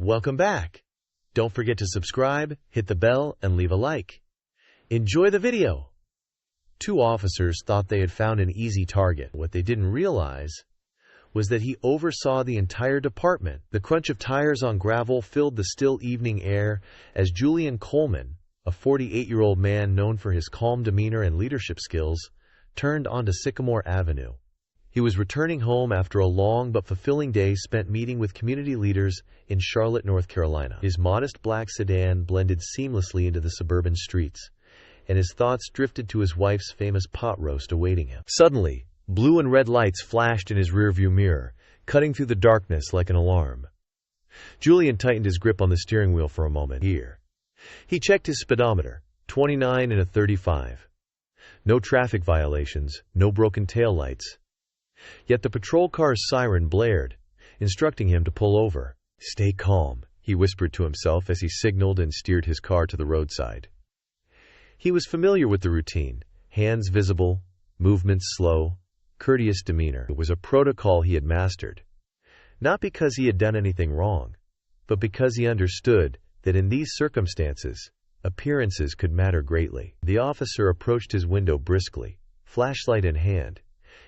Welcome back. Don't forget to subscribe, hit the bell, and leave a like. Enjoy the video. Two officers thought they had found an easy target. What they didn't realize was that he oversaw the entire department. The crunch of tires on gravel filled the still evening air as Julian Coleman, a 48-year-old man known for his calm demeanor and leadership skills, turned onto Sycamore Avenue. He was returning home after a long but fulfilling day spent meeting with community leaders in Charlotte, North Carolina. His modest black sedan blended seamlessly into the suburban streets, and his thoughts drifted to his wife's famous pot roast awaiting him. Suddenly, blue and red lights flashed in his rearview mirror, cutting through the darkness like an alarm. Julian tightened his grip on the steering wheel for a moment. He checked his speedometer, 29 and a 35. No traffic violations, no broken taillights. Yet the patrol car's siren blared, instructing him to pull over. "Stay calm," he whispered to himself as he signaled and steered his car to the roadside. He was familiar with the routine, hands visible, movements slow, courteous demeanor. It was a protocol he had mastered, not because he had done anything wrong, but because he understood that in these circumstances, appearances could matter greatly. The officer approached his window briskly, flashlight in hand,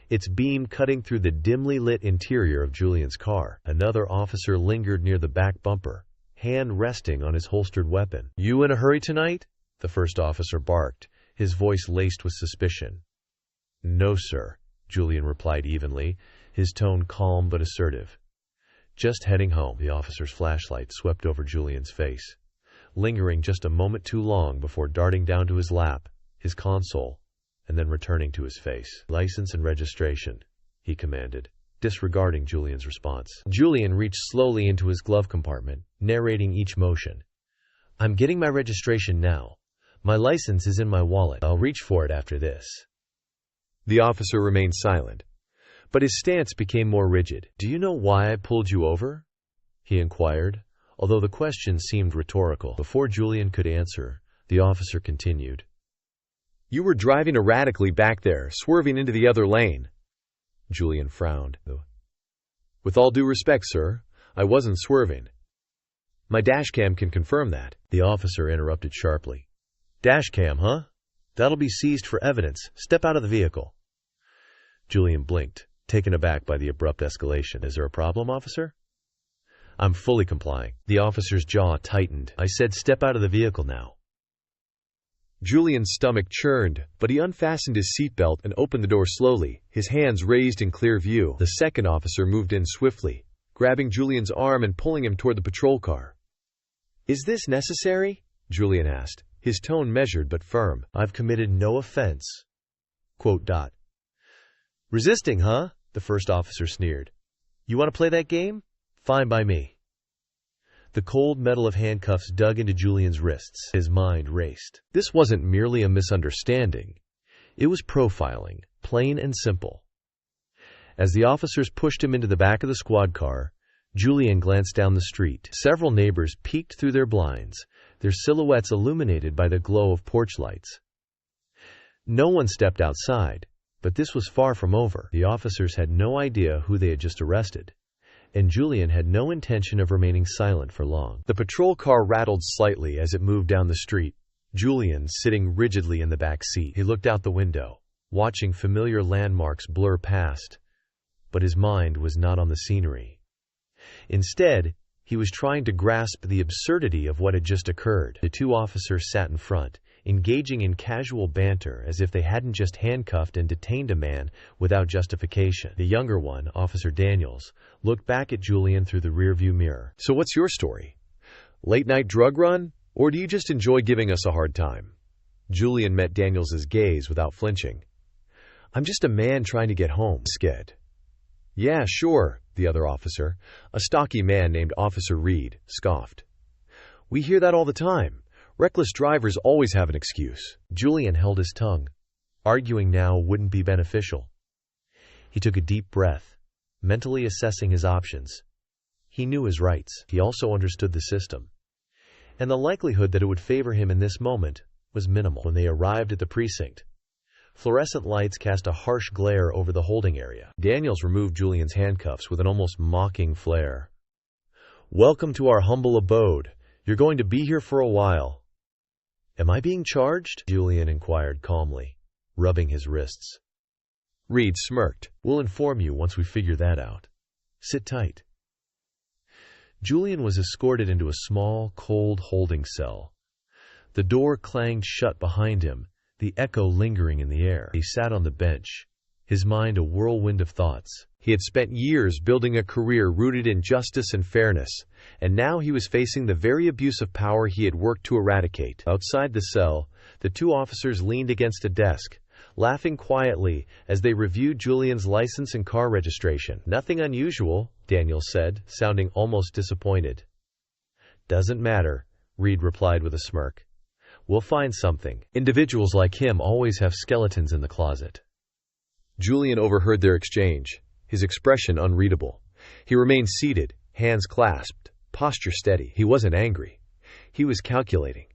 its beam cutting through the dimly lit interior of Julian's car. Another officer lingered near the back bumper, hand resting on his holstered weapon. "You in a hurry tonight?" the first officer barked, his voice laced with suspicion. "No, sir," Julian replied evenly, his tone calm but assertive. "Just heading home." The officer's flashlight swept over Julian's face, lingering just a moment too long before darting down to his lap, his console, and then returning to his face. "License and registration," he commanded, disregarding Julian's response. Julian reached slowly into his glove compartment, narrating each motion. "I'm getting my registration now. My license is in my wallet. I'll reach for it after this." The officer remained silent, but his stance became more rigid. "Do you know why I pulled you over?" he inquired, although the question seemed rhetorical. Before Julian could answer, the officer continued. "You were driving erratically back there, swerving into the other lane." Julian frowned. "With all due respect, sir, I wasn't swerving. My dashcam can confirm that." The officer interrupted sharply. "Dashcam, huh? That'll be seized for evidence. Step out of the vehicle." Julian blinked, taken aback by the abrupt escalation. "Is there a problem, officer?" "I'm fully complying." The officer's jaw tightened. "I said step out of the vehicle now." Julian's stomach churned, but he unfastened his seatbelt and opened the door slowly, his hands raised in clear view. The second officer moved in swiftly, grabbing Julian's arm and pulling him toward the patrol car. "Is this necessary?" Julian asked, his tone measured but firm. "I've committed no offense." "Resisting, huh?" the first officer sneered. "You want to play that game? Fine by me." The cold metal of handcuffs dug into Julian's wrists. His mind raced. This wasn't merely a misunderstanding. It was profiling, plain and simple. As the officers pushed him into the back of the squad car, Julian glanced down the street. Several neighbors peeked through their blinds, their silhouettes illuminated by the glow of porch lights. No one stepped outside, but this was far from over. The officers had no idea who they had just arrested, and Julian had no intention of remaining silent for long. The patrol car rattled slightly as it moved down the street, Julian sitting rigidly in the back seat. He looked out the window, watching familiar landmarks blur past, but his mind was not on the scenery. Instead, he was trying to grasp the absurdity of what had just occurred. The two officers sat in front, engaging in casual banter as if they hadn't just handcuffed and detained a man without justification. The younger one, Officer Daniels, looked back at Julian through the rearview mirror. "So what's your story? Late-night drug run? Or do you just enjoy giving us a hard time?" Julian met Daniels's gaze without flinching. "I'm just a man trying to get home, sked." "Yeah, sure," the other officer, a stocky man named Officer Reed, scoffed. "We hear that all the time. Reckless drivers always have an excuse." Julian held his tongue. Arguing now wouldn't be beneficial. He took a deep breath, mentally assessing his options. He knew his rights. He also understood the system, and the likelihood that it would favor him in this moment was minimal. When they arrived at the precinct, fluorescent lights cast a harsh glare over the holding area. Daniels removed Julian's handcuffs with an almost mocking flair. "Welcome to our humble abode. You're going to be here for a while." "Am I being charged?" Julian inquired calmly, rubbing his wrists. Reed smirked. "We'll inform you once we figure that out. Sit tight." Julian was escorted into a small, cold holding cell. The door clanged shut behind him, the echo lingering in the air. He sat on the bench, his mind a whirlwind of thoughts. He had spent years building a career rooted in justice and fairness, and now he was facing the very abuse of power he had worked to eradicate. Outside the cell, the two officers leaned against a desk, laughing quietly as they reviewed Julian's license and car registration. "Nothing unusual," Daniel said, sounding almost disappointed. "Doesn't matter," Reed replied with a smirk. "We'll find something. Individuals like him always have skeletons in the closet." Julian overheard their exchange, his expression unreadable. He remained seated, hands clasped, posture steady. He wasn't angry. He was calculating.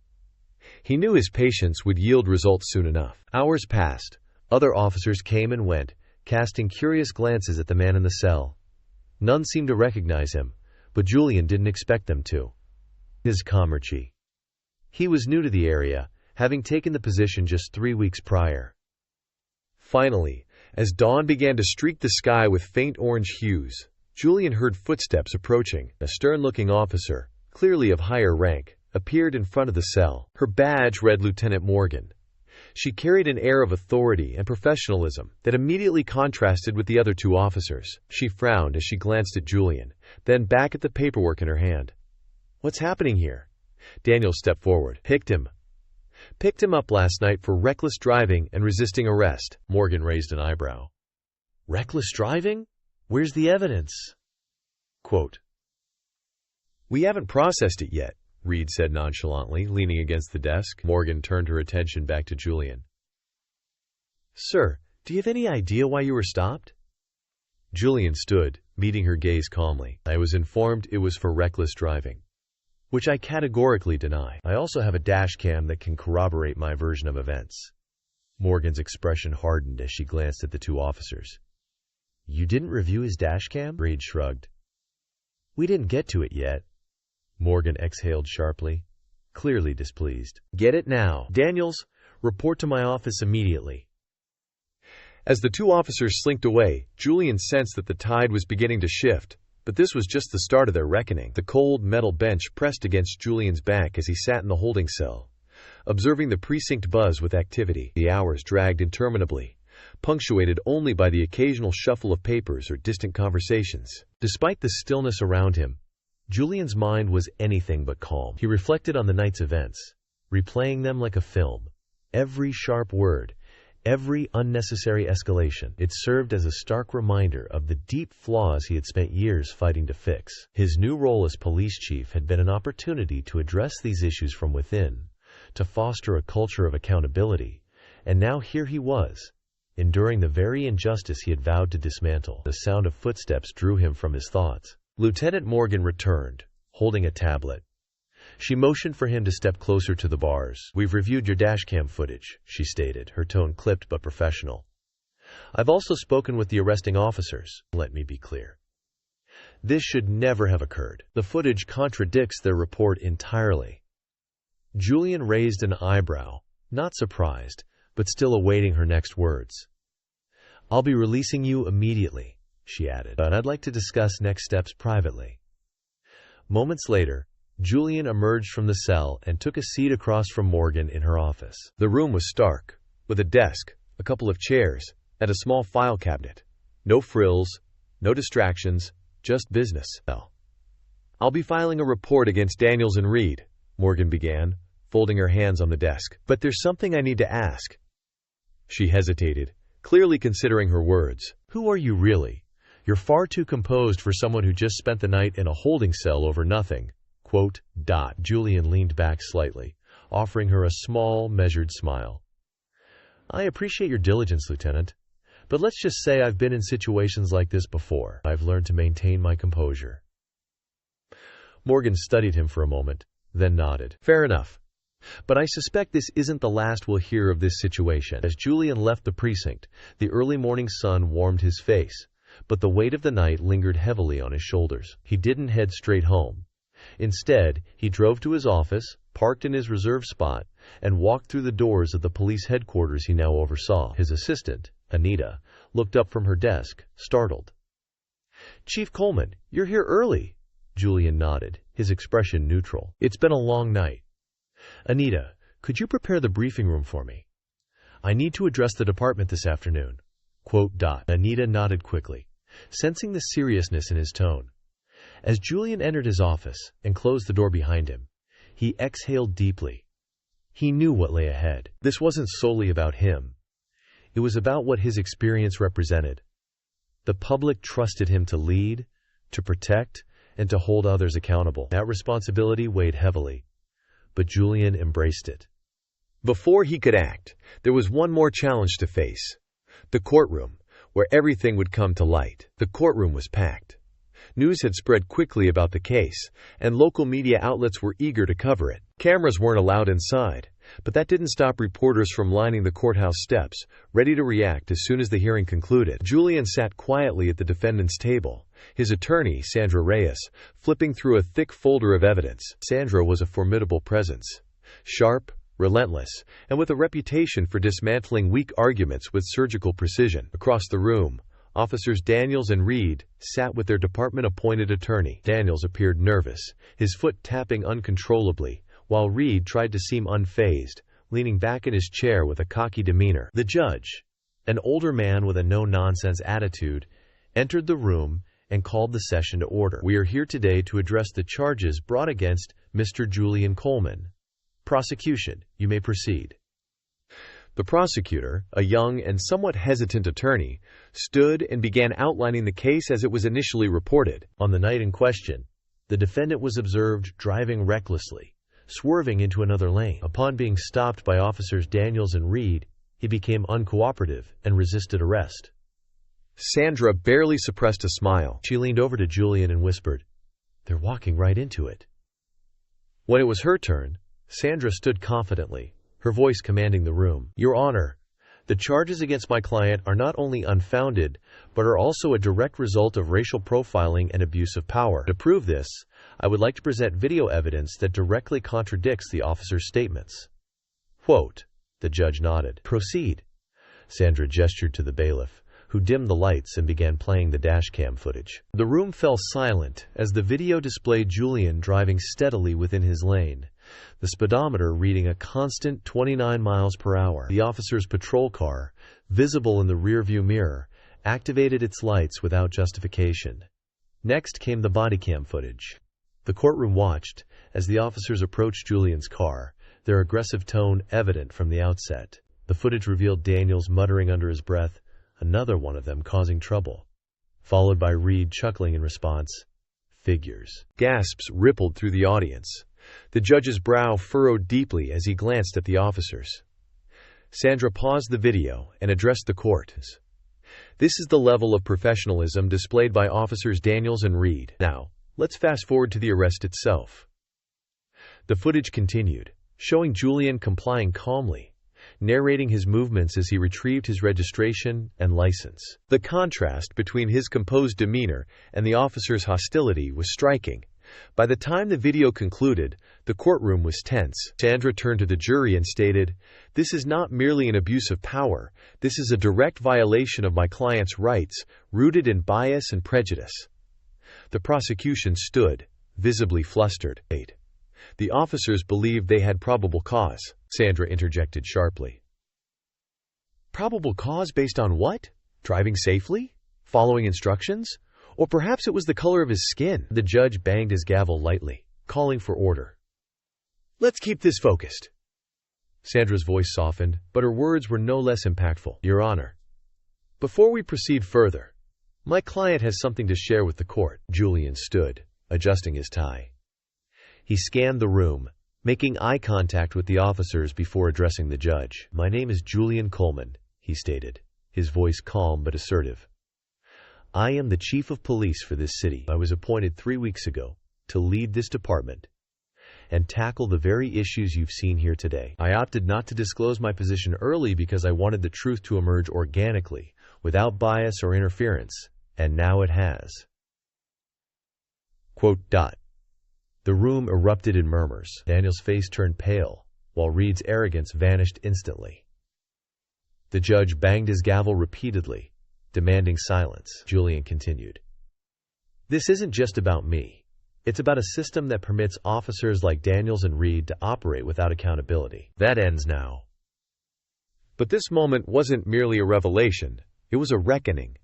He knew his patience would yield results soon enough. Hours passed. Other officers came and went, casting curious glances at the man in the cell. None seemed to recognize him, but Julian didn't expect them to. His Commerci. He was new to the area, having taken the position just 3 weeks prior. Finally, as dawn began to streak the sky with faint orange hues, Julian heard footsteps approaching. A stern-looking officer, clearly of higher rank, appeared in front of the cell. Her badge read Lieutenant Morgan. She carried an air of authority and professionalism that immediately contrasted with the other two officers. She frowned as she glanced at Julian, then back at the paperwork in her hand. "What's happening here?" Daniel stepped forward. Picked him up last night for reckless driving and resisting arrest." Morgan raised an eyebrow. "Reckless driving? Where's the evidence?" Quote, "We haven't processed it yet," Reed said nonchalantly, leaning against the desk. Morgan turned her attention back to Julian. "Sir, do you have any idea why you were stopped?" Julian stood, meeting her gaze calmly. "I was informed it was for reckless driving, which I categorically deny. I also have a dash cam that can corroborate my version of events." Morgan's expression hardened as she glanced at the two officers. "You didn't review his dash cam?" Reed shrugged. "We didn't get to it yet." Morgan exhaled sharply, clearly displeased. "Get it now. Daniels, report to my office immediately." As the two officers slinked away, Julian sensed that the tide was beginning to shift, but this was just the start of their reckoning. The cold metal bench pressed against Julian's back as he sat in the holding cell, observing the precinct buzz with activity. The hours dragged interminably, punctuated only by the occasional shuffle of papers or distant conversations. Despite the stillness around him, Julian's mind was anything but calm. He reflected on the night's events, replaying them like a film. Every sharp word, every unnecessary escalation. It served as a stark reminder of the deep flaws he had spent years fighting to fix. His new role as police chief had been an opportunity to address these issues from within, to foster a culture of accountability, and now here he was, enduring the very injustice he had vowed to dismantle. The sound of footsteps drew him from his thoughts. Lieutenant Morgan returned, holding a tablet. She motioned for him to step closer to the bars. "We've reviewed your dashcam footage," she stated, her tone clipped but professional. "I've also spoken with the arresting officers. Let me be clear. This should never have occurred. The footage contradicts their report entirely." Julian raised an eyebrow, not surprised, but still awaiting her next words. "I'll be releasing you immediately," she added, "but I'd like to discuss next steps privately." Moments later, Julian emerged from the cell and took a seat across from Morgan in her office. The room was stark, with a desk, a couple of chairs, and a small file cabinet. No frills, no distractions, just business. "I'll be filing a report against Daniels and Reed," Morgan began, folding her hands on the desk. "But there's something I need to ask." She hesitated, clearly considering her words. "Who are you really? You're far too composed for someone who just spent the night in a holding cell over nothing." Quote, Julian leaned back slightly, offering her a small, measured smile. "I appreciate your diligence, Lieutenant, but let's just say I've been in situations like this before. I've learned to maintain my composure." Morgan studied him for a moment, then nodded. "Fair enough. But I suspect this isn't the last we'll hear of this situation." As Julian left the precinct, the early morning sun warmed his face, but the weight of the night lingered heavily on his shoulders. He didn't head straight home. Instead, he drove to his office, parked in his reserved spot, and walked through the doors of the police headquarters he now oversaw. His assistant, Anita, looked up from her desk, startled. "Chief Coleman, you're here early." Julian nodded, his expression neutral. "It's been a long night." "Anita, could you prepare the briefing room for me? I need to address the department this afternoon." Anita nodded quickly, sensing the seriousness in his tone. As Julian entered his office and closed the door behind him, he exhaled deeply. He knew what lay ahead. This wasn't solely about him. It was about what his experience represented. The public trusted him to lead, to protect, and to hold others accountable. That responsibility weighed heavily, but Julian embraced it. Before he could act, there was one more challenge to face. The courtroom, where everything would come to light. The courtroom was packed. News had spread quickly about the case, and local media outlets were eager to cover it. Cameras weren't allowed inside, but that didn't stop reporters from lining the courthouse steps, ready to react as soon as the hearing concluded. Julian sat quietly at the defendant's table, his attorney, Sandra Reyes, flipping through a thick folder of evidence. Sandra was a formidable presence. Sharp, relentless, and with a reputation for dismantling weak arguments with surgical precision. Across the room, Officers Daniels and Reed sat with their department-appointed attorney. Daniels appeared nervous, his foot tapping uncontrollably, while Reed tried to seem unfazed, leaning back in his chair with a cocky demeanor. The judge, an older man with a no-nonsense attitude, entered the room and called the session to order. "We are here today to address the charges brought against Mr. Julian Coleman. Prosecution, you may proceed." The prosecutor, a young and somewhat hesitant attorney, stood and began outlining the case as it was initially reported. On the night in question, the defendant was observed driving recklessly, swerving into another lane. Upon being stopped by Officers Daniels and Reed, he became uncooperative and resisted arrest. Sandra barely suppressed a smile. She leaned over to Julian and whispered, "They're walking right into it." When it was her turn, Sandra stood confidently, her voice commanding the room. "Your Honor, the charges against my client are not only unfounded, but are also a direct result of racial profiling and abuse of power. To prove this, I would like to present video evidence that directly contradicts the officer's statements." "Quote," the judge nodded. "Proceed." Sandra gestured to the bailiff, who dimmed the lights and began playing the dashcam footage. The room fell silent as the video displayed Julian driving steadily within his lane, the speedometer reading a constant 29 miles per hour. The officer's patrol car, visible in the rearview mirror, activated its lights without justification. Next came the bodycam footage. The courtroom watched as the officers approached Julian's car, their aggressive tone evident from the outset. The footage revealed Daniels muttering under his breath, another one of them causing trouble, followed by Reed chuckling in response. Figures. Gasps rippled through the audience. The judge's brow furrowed deeply as he glanced at the officers. Sandra paused the video and addressed the court. "This is the level of professionalism displayed by Officers Daniels and Reed. Now, let's fast forward to the arrest itself." The footage continued, showing Julian complying calmly, narrating his movements as he retrieved his registration and license. The contrast between his composed demeanor and the officer's hostility was striking. By the time the video concluded, the courtroom was tense. Sandra turned to the jury and stated, "This is not merely an abuse of power. This is a direct violation of my client's rights, rooted in bias and prejudice." The prosecution stood, visibly flustered. "The officers believed they had probable cause," Sandra interjected sharply. "Probable cause based on what? Driving safely? Following instructions? Or perhaps it was the color of his skin?" The judge banged his gavel lightly, calling for order. "Let's keep this focused." Sandra's voice softened, but her words were no less impactful. "Your Honor, before we proceed further, my client has something to share with the court." Julian stood, adjusting his tie. He scanned the room, making eye contact with the officers before addressing the judge. "My name is Julian Coleman," he stated, his voice calm but assertive. "I am the chief of police for this city. I was appointed 3 weeks ago to lead this department and tackle the very issues you've seen here today. I opted not to disclose my position early because I wanted the truth to emerge organically, without bias or interference, and now it has. The room erupted in murmurs. Daniel's face turned pale, while Reed's arrogance vanished instantly. The judge banged his gavel repeatedly, demanding silence. Julian continued. This isn't just about me. It's about a system that permits officers like Daniels and Reed to operate without accountability. That ends now. But this moment wasn't merely a revelation. It was a reckoning,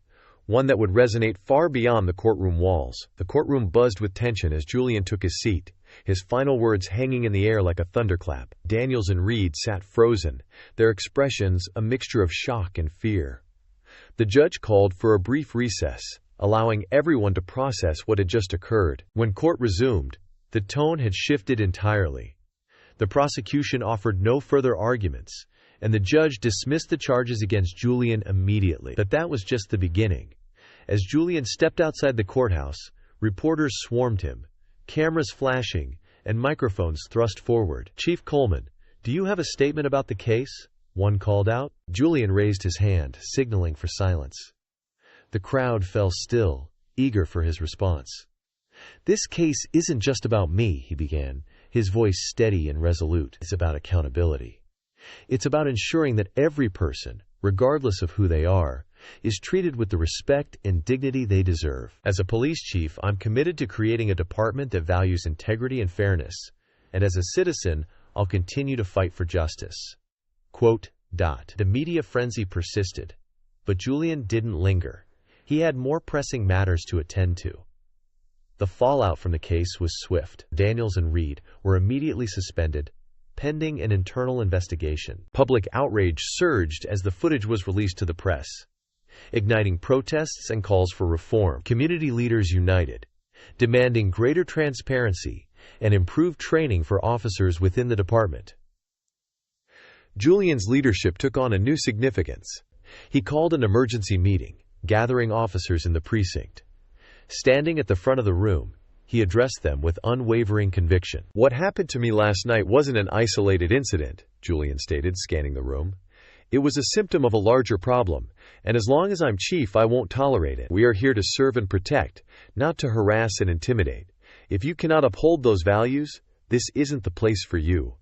one that would resonate far beyond the courtroom walls. The courtroom buzzed with tension as Julian took his seat, his final words hanging in the air like a thunderclap. Daniels and Reed sat frozen, their expressions a mixture of shock and fear. The judge called for a brief recess, allowing everyone to process what had just occurred. When court resumed, the tone had shifted entirely. The prosecution offered no further arguments, and the judge dismissed the charges against Julian immediately. But that was just the beginning. As Julian stepped outside the courthouse, reporters swarmed him, cameras flashing, and microphones thrust forward. Chief Coleman, do you have a statement about the case? One called out. Julian raised his hand, signaling for silence. The crowd fell still, eager for his response. This case isn't just about me, he began, his voice steady and resolute. It's about accountability. It's about ensuring that every person, regardless of who they are, is treated with the respect and dignity they deserve. As a police chief, I'm committed to creating a department that values integrity and fairness, and as a citizen, I'll continue to fight for justice. The media frenzy persisted, but Julian didn't linger. He had more pressing matters to attend to. The fallout from the case was swift. Daniels and Reed were immediately suspended, pending an internal investigation. Public outrage surged as the footage was released to the press, igniting protests and calls for reform. Community leaders united, demanding greater transparency and improved training for officers within the department. Julian's leadership took on a new significance. He called an emergency meeting, gathering officers in the precinct. Standing at the front of the room, he addressed them with unwavering conviction. What happened to me last night wasn't an isolated incident, Julian stated, scanning the room. It was a symptom of a larger problem, and as long as I'm chief, I won't tolerate it. We are here to serve and protect, not to harass and intimidate. If you cannot uphold those values, this isn't the place for you.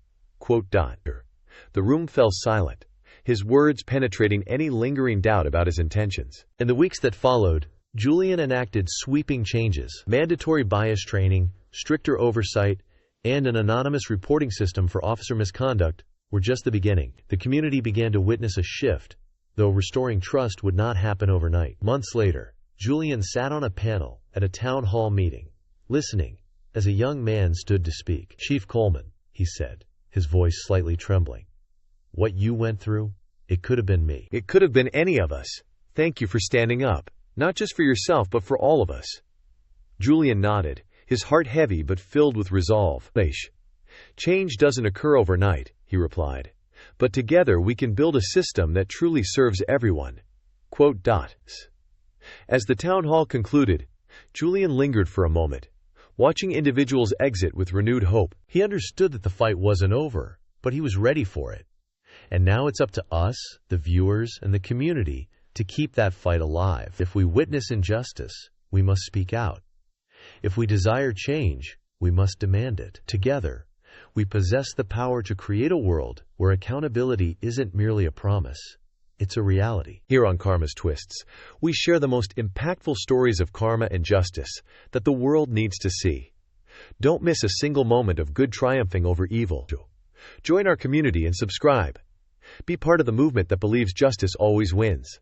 The room fell silent, his words penetrating any lingering doubt about his intentions. In the weeks that followed, Julian enacted sweeping changes. Mandatory bias training, stricter oversight, and an anonymous reporting system for officer misconduct were just the beginning. The community began to witness a shift, though restoring trust would not happen overnight. Months later, Julian sat on a panel at a town hall meeting, listening, as a young man stood to speak. Chief Coleman, he said, his voice slightly trembling. What you went through, it could have been me. It could have been any of us. Thank you for standing up, not just for yourself but for all of us. Julian nodded, his heart heavy but filled with resolve. Change doesn't occur overnight, he replied, but together we can build a system that truly serves everyone. As the town hall concluded, Julian lingered for a moment, watching individuals exit with renewed hope. He understood that the fight wasn't over, but he was ready for it. And now it's up to us, the viewers, and the community to keep that fight alive. If we witness injustice, we must speak out. If we desire change, we must demand it. Together, we possess the power to create a world where accountability isn't merely a promise, it's a reality. Here on Karma's Twists, we share the most impactful stories of karma and justice that the world needs to see. Don't miss a single moment of good triumphing over evil. Join our community and subscribe. Be part of the movement that believes justice always wins.